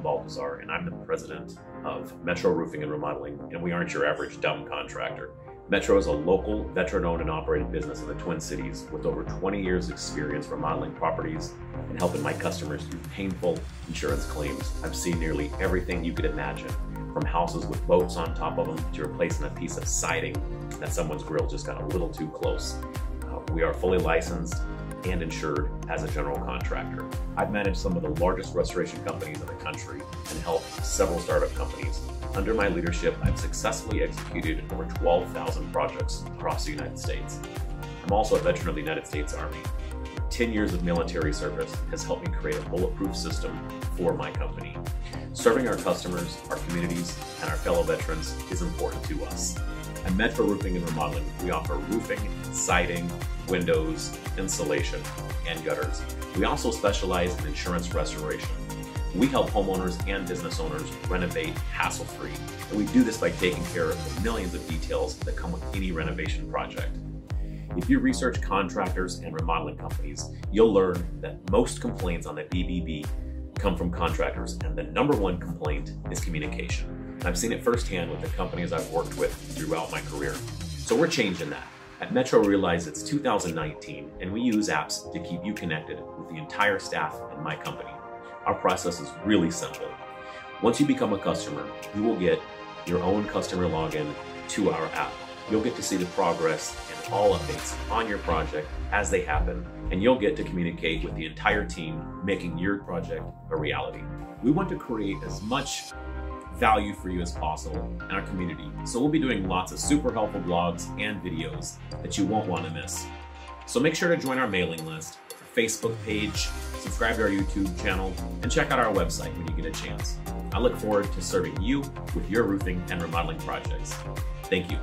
Balthazar, and I'm the president of Metro Roofing and Remodeling, and we aren't your average dumb contractor. Metro is a local, veteran-owned and operated business in the Twin Cities with over 20 years experience remodeling properties and helping my customers through painful insurance claims. I've seen nearly everything you could imagine, from houses with boats on top of them to replacing a piece of siding that someone's grill just got a little too close. We are fully licensed and insured as a general contractor. I've managed some of the largest restoration companies in the country and helped several startup companies. Under my leadership, I've successfully executed over 12,000 projects across the United States. I'm also a veteran of the United States Army. 10 years of military service has helped me create a bulletproof system for my company. Serving our customers, our communities, and our fellow veterans is important to us. At Metro Roofing and Remodeling, we offer roofing, siding, windows, insulation, and gutters. We also specialize in insurance restoration. We help homeowners and business owners renovate hassle-free, and we do this by taking care of the millions of details that come with any renovation project. If you research contractors and remodeling companies, you'll learn that most complaints on the BBB come from contractors, and the #1 complaint is communication. I've seen it firsthand with the companies I've worked with throughout my career. So we're changing that. At Metro realize it's 2019, and we use apps to keep you connected with the entire staff in my company. Our process is really simple. Once you become a customer, you will get your own customer login to our app. You'll get to see the progress and all updates on your project as they happen, and you'll get to communicate with the entire team, making your project a reality. We want to create as much value for you as possible in our community, so we'll be doing lots of super helpful blogs and videos that you won't want to miss. So make sure to join our mailing list, our Facebook page, subscribe to our YouTube channel, and check out our website when you get a chance. I look forward to serving you with your roofing and remodeling projects. Thank you.